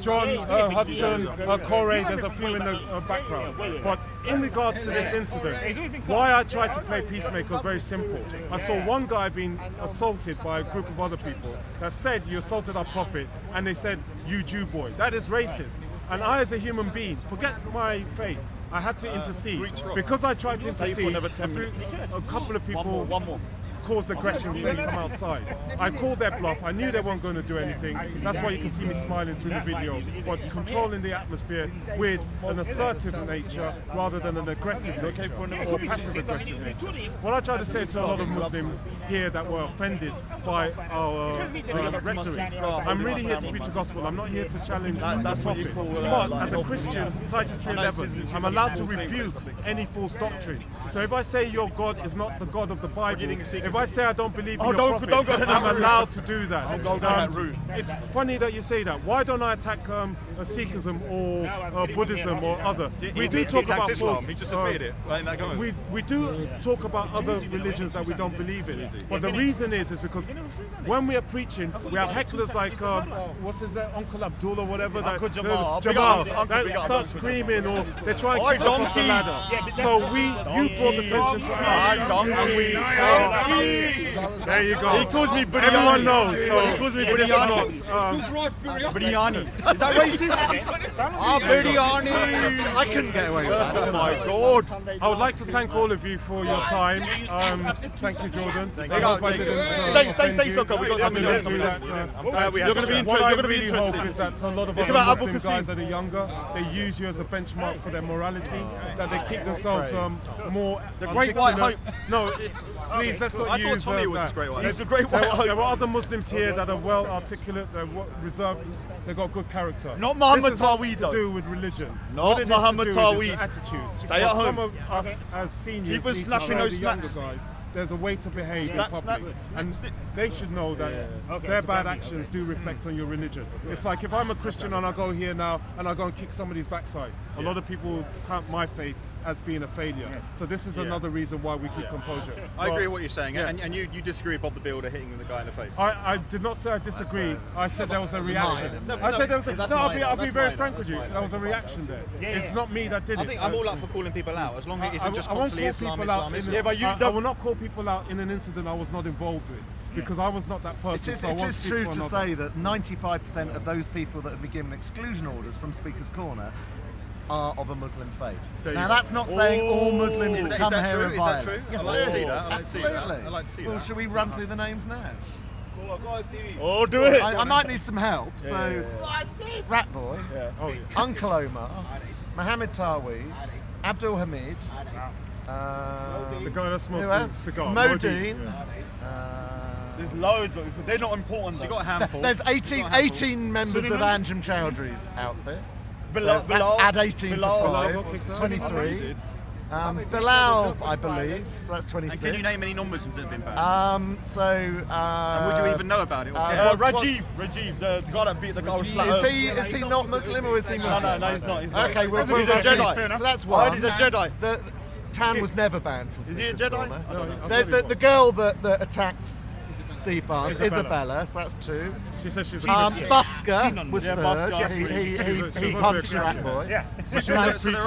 John, Hudson, Corey, there's a few in the background. But in regards to this incident, why I tried to play peacemaker was very simple. I saw one guy being assaulted by a group of other people that said, you assaulted our prophet, and they said, you Jew boy. That is racist. And I, as a human being, forget my faith, I had to intercede. Because I tried to intercede, another 10 minutes. a couple of people One more. caused aggression, saying come outside. I called their bluff. I knew they weren't going to do anything. That's why you can see me smiling through the video. But controlling the atmosphere with an assertive nature rather than an aggressive nature or passive aggressive nature. What I try to say to a lot of Muslims here that were offended by our rhetoric, I'm really here to preach the gospel. I'm not here to challenge the prophet. But as a Christian, Titus 3:11, I'm allowed to rebuke any false doctrine. So if I say your God is not the God of the Bible, if I say I don't believe in your prophet, don't go down that I'm allowed to do that. Don't go down that route. It's funny that you say that. Why don't I attack Sikhism or Buddhism or other? We do talk about Islam. false. He just admitted it. Like that comment. We do talk about other religions that we don't believe in, but the reason is because when we are preaching, we have hecklers like what's his name, Uncle Abdul or whatever, Uncle that, Jamal. Jamal Big up, Uncle, that big up, start Uncle. screaming or they try and Oi, kick us off the donkey. ladder. So you brought attention to us, and we. There you go. He calls me biryani. Everyone knows. So He calls me it is biryani. not. Biryani. Is that racist? Biryani. I couldn't get away with that. Oh my god. I would like to thank all of you for your time. Thank you, Jordan. I hope I didn't, Stay, offend you. Sokka. We got I something didn't else do coming that. You're going to be What I interested. really hope is that a lot of It's other about Muslim advocacy. guys that are younger, they use you as a benchmark for their morality, that they keep themselves more The Great White articulate. No, please, let's not I use thought Tommy was that. his great one. He's the Great White There Hope. are other Muslims here that are well articulate, they're reserved, they've got good character. Not Muhammad This is nothing Tawhid, to though. do with religion. Not What it is to Muhammad do with Tawhid. is attitude. Stay But at some home. of us as seniors Keep us need to snapping show those the younger snaps. guys there's a way to behave Snap, in public, snap. and they should know that their bad actions do reflect on your religion. It's like if I'm a Christian and I go here now and I go and kick somebody's backside, a lot of people count my faith as being a failure. So this is another reason why we keep composure. I agree with what you're saying, Yeah. and you disagree with Bob the Builder hitting the guy in the face. I did not say I disagree. I said there was a reaction. I said there was a. That's No, minor, I'll be that's very minor, frank with that's you. minor. There was a reaction there. Yeah. It's not me that did it. I think I'm all up for calling people out, as long as it isn't just I won't constantly call Islam, people out Islam, in Islam. Yeah, but you I don't- will not call people out in an incident I was not involved with because I was not that person. It is, so I it won't is speak true for to another. say that 95% of those people that have been given exclusion orders from Speaker's Corner are of a Muslim faith. There you Now go. that's not saying all Muslims Is that that- come is that here true? are Is that violent. true? Yes, I'd like it to see is. that. I'd like to see that. Absolutely. I'd like to see Well, that. should we run through the names now? Oh, do it. I might need some help. So, Rat Boy, Oh, yeah. Uncle Omar, Mohammed Tarweed, Abdul Hamid, The guy that who smokes a else? cigar. Modine. There's loads, but they're not important. So you though. got a handful. There's 18 members of Suleiman? Anjem Chowdhury's outfit. Bilal- So that's Bilal- add 18 Bilal- to Bilal 5, kicks out. 23. Bilal, I believe, so that's 26. And can you name any non-Muslims that have been banned? And Would you even know about it? Or care? what's- Rajiv, the guy that beat the guy with flat Is Earth. he not Muslim or is he Muslim? No, he's not. He's not. Okay, well, he's a Jedi. So that's I one. heard he's a Jedi. Tan was never banned from Is he a Speaker's Jedi? Corner. I don't know. There's the girl that attacked Steve Barnes, Isabella, so that's 2. She says she's a Christian. Busker was Yeah, 3rd. Busker. He She was punched a Rat Christian. Boy. Yeah. So she's So a that's, preacher.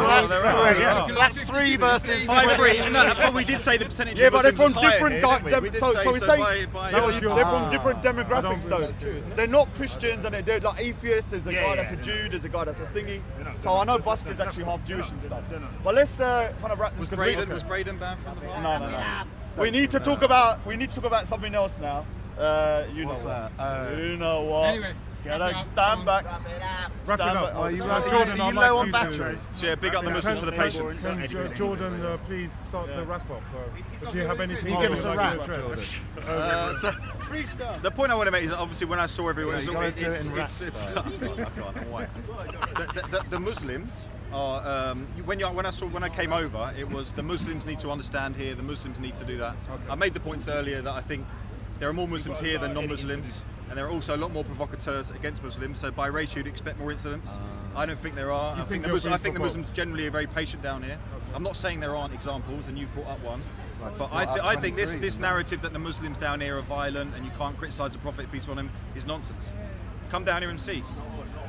so that's 3 versus 5-3. No, but we did say the percentage Yeah, of but they're Muslims from was higher different. here, didn't we? We did So say we so say by That was yours. they're from different I demographics don't though. really- They're not Christians and they're like atheists. There's a Yeah, guy yeah. that's a Jew. There's a guy that's a thingy. not- So I know Busker's actually half Jewish and stuff. But let's kind of wrap this. Was 'cause we- Braden banned from the bar? No. We need to talk about something else now. You know What's what? that? You know what? Anyway, stand back. Wrap it Stand up. back. Well, Jordan, Jordan, are I'd you like low on you battery? So yeah, big up the Muslims for the patience. Can Jordan please start the wrap up? Do you have anything Can you give us you'd a like to wrap, address? Jordan? So, the point I want to make is that obviously when I saw everyone, Yeah, it's, you gotta do it it's, in rap it's, it's, style. I'm white. The Muslims are when I came over, it was the Muslims need to understand here, the Muslims need to do that. I made the points earlier that I think there are more Muslims here than non-Muslims, and there are also a lot more provocateurs against Muslims. So by race, you'd expect more incidents. I don't think there are. I think you're being the provoked? Muslims generally are very patient down here. I'm not saying there aren't examples, and you've brought up one. But I think this narrative that the Muslims down here are violent and you can't criticise the Prophet, peace on him, is nonsense. Come down here and see.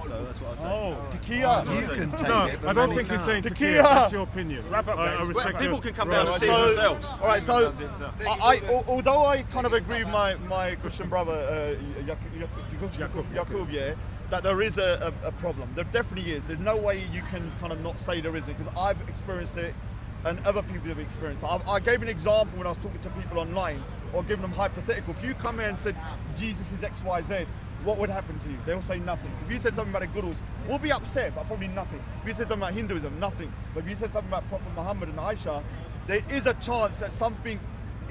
So that's what I say. Oh, Tequila. You can take No, it, but I don't many think he's saying can't. tequila. That's your opinion. Wrap up, I guys. respect People your- can come down and Right. see it themselves. All right, so although I kind of agree with my Christian brother Yakub, yeah, that there is a problem. There definitely is. There's no way you can kind of not say there isn't, because I've experienced it and other people have experienced it. I gave an example when I was talking to people online, or giving them hypothetical. If you come here and said Jesus is X, Y, Z, what would happen to you? They'll say nothing. If you said something about the Gurus, we'll be upset, but probably nothing. If you said something about Hinduism, nothing. But if you said something about Prophet Muhammad and Aisha, there is a chance that something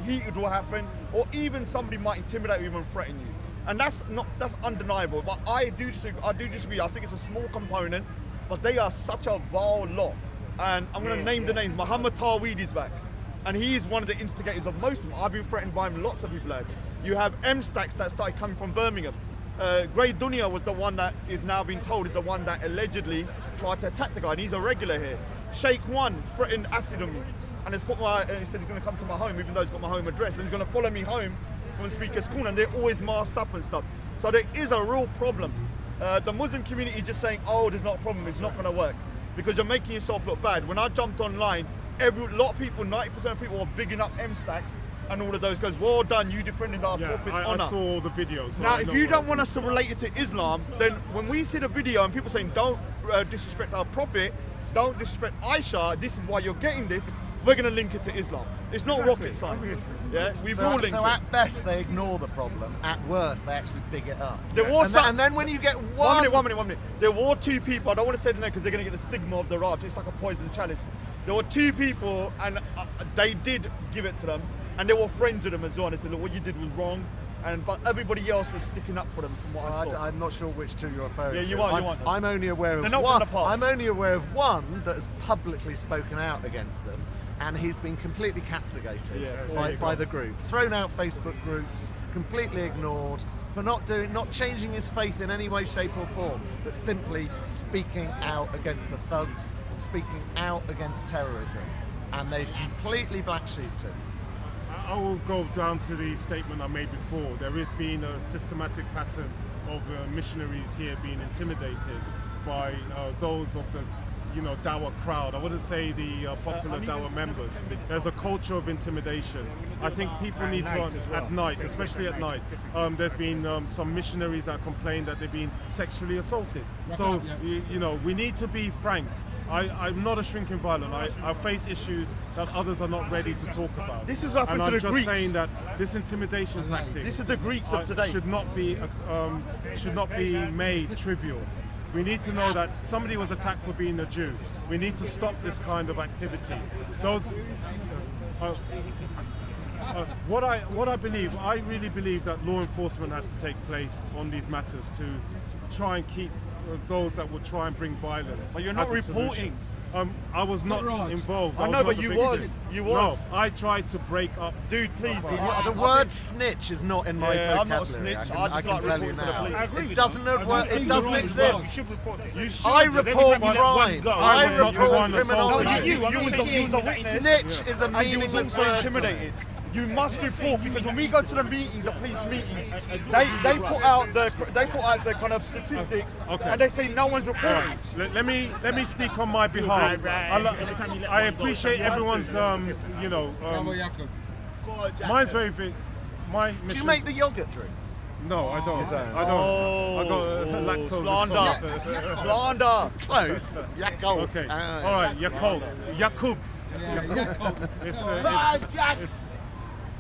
heated will happen, or even somebody might intimidate you and threaten you. And that's undeniable. But I do disagree. I think it's a small component, but they are such a vile lot. And I'm going to name the names. Muhammad Tarweed is back, and he is one of the instigators of most of them. I've been threatened by him. Lots of people have. You have M-Stacks that started coming from Birmingham. Grey Dunya was the one that is now being told is the one that allegedly tried to attack the guy, and he's a regular here. Sheikh One threatened acid on me, and he said he's going to come to my home, even though he's got my home address, and he's going to follow me home from Speaker's Corner, and they're always masked up and stuff. So there is a real problem. The Muslim community is just saying, oh, there's not a problem, it's not going to work, because you're making yourself look bad. When I jumped online, a lot of people, 90% of people were bigging up M-Stacks, and all of those guys, well done, you defended our Yeah, Prophet's I honour. saw all the videos. So Now, I if know you what- don't want us to relate it to Islam, then when we see the video and people saying don't disrespect our Prophet, don't disrespect Aisha, this is why you're getting this, we're going to link it to Islam. It's not rocket science. Yeah, we've all linked So it. at best they ignore the problem. At worst they actually big it up. There was And then when you get One minute. There were two people, I don't want to say the name because they're going to get the stigma of the Raj, it's like a poison chalice. There were two people and they did give it to them, and they were friends with them as well. They said, look, what you did was wrong, but everybody else was sticking up for them from what I saw. I'm not sure which two you're referring Yeah, to. you are. I'm only aware of They're not one. from the park. I'm only aware of one that has publicly spoken out against them, and he's been completely castigated by the group, thrown out Facebook groups, completely ignored for not changing his faith in any way, shape, or form, but simply speaking out against the thugs speaking out against terrorism, and they've completely black-sheeped him. I will go down to the statement I made before. There has been a systematic pattern of missionaries here being intimidated by those of the Dawa crowd. I wouldn't say the popular Dawa members. There's a culture of intimidation. I think people need to, at night, especially at night, there's been some missionaries that complain that they've been sexually assaulted. So, we need to be frank. I'm not a shrinking violet. I face issues that others are not ready to talk about. This has happened and to the I'm just Greeks. saying that this intimidation tactic. This is the Greeks of today. Should not be made trivial. We need to know that somebody was attacked for being a Jew. We need to stop this kind of activity. What I believe, I really believe that law enforcement has to take place on these matters to try and keep those that would try and bring violence. But you're not as a reporting. solution. I was not involved. I know, but was not you the was. victim. You was. No, I tried to break up. Dude, please. The word snitch is not in my vocabulary. I'm not a snitch. I can tell you now. I agree with It doesn't you. it doesn't You exist. should report it. You should. I Let me report let one crime. go. I was not the report one assaulted. criminology. You, I'm You not was the saying witness. Snitch is a And you was meaningless also word. intimidated. You must report, because when we go to the meetings, the police meetings, they put out the kind of statistics, Okay. and they say no one's All reporting. right. Let me speak on my behalf. I appreciate everyone's mine's very big. My Do mission. you make the yogurt drinks? No, I don't. don't. I don't. I got lactose Slander. intolerant. Slander. Close. Yakult. Okay. All right. YAKUB.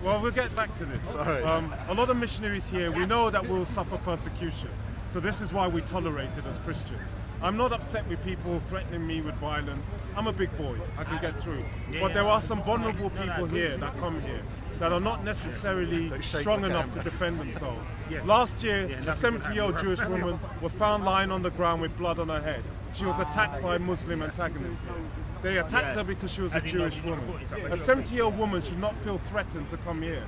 Well, we'll get back to this. Sorry. A lot of missionaries here, we know that we'll suffer persecution. So this is why we tolerate it as Christians. I'm not upset with people threatening me with violence. I'm a big boy. I can get through. But there are some vulnerable people here that come here that are not necessarily strong enough to defend themselves. Last year, a 70-year-old Jewish woman was found lying on the ground with blood on her head. She was attacked by Muslim antagonists. They attacked her because she was a Jewish woman. A 70-year-old woman should not feel threatened to come here.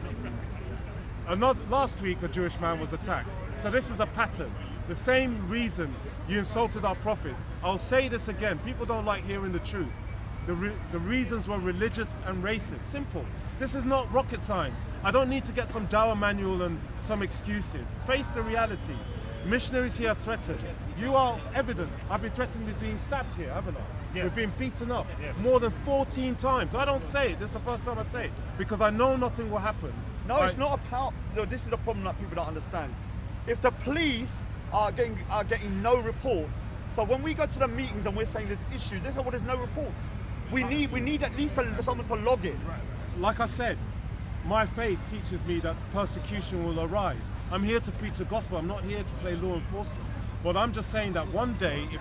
Last week, a Jewish man was attacked. So this is a pattern. The same reason you insulted our prophet. I'll say this again. People don't like hearing the truth. The reasons were religious and racist. Simple. This is not rocket science. I don't need to get some Dawa manual and some excuses. Face the realities. Missionaries here are threatened. You are evidence. I've been threatened with being stabbed here, haven't I? Yeah. We've been beaten up Yes. more than 14 times. I don't say it. This is the first time I say it because I know nothing will happen. No, it's not about. No, this is the problem that people don't understand. If the police are getting no reports, so when we go to the meetings and we're saying there's issues, they say, well, there's no reports. We need at least someone to log it. Like I said, my faith teaches me that persecution will arise. I'm here to preach the gospel. I'm not here to play law enforcement. But I'm just saying that one day, if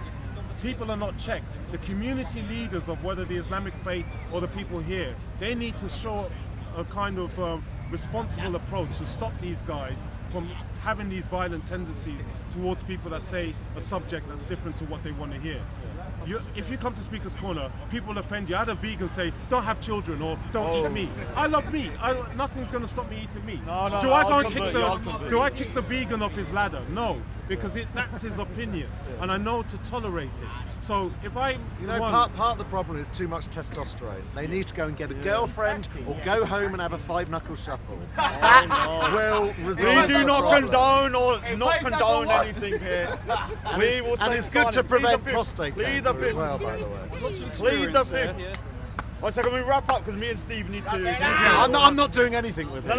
people are not checked, the community leaders of whether the Islamic faith or the people here, they need to show a kind of responsible approach to stop these guys from having these violent tendencies towards people that say a subject that's different to what they want to hear. If you come to Speaker's Corner, people will offend you. I had a vegan say, don't have children or don't eat meat. I love meat. Nothing's going to stop me eating meat. No, Do I go I'll and kick convert you. do I kick the vegan off his ladder? No, because that's his opinion, and I know to tolerate it. So if I, Part of the problem is too much testosterone. They need to go and get a girlfriend or go home and have a five-knuckle shuffle. That will resolve We do the not problem. condone or not condone anything here. We will And stay it's good to silent. prevent Plead the fifth. prostate Plead the cancer as fifth. well, by the way. Plead the fifth. One second, we wrap up because me and Steve need to. I'm not doing anything with it. No,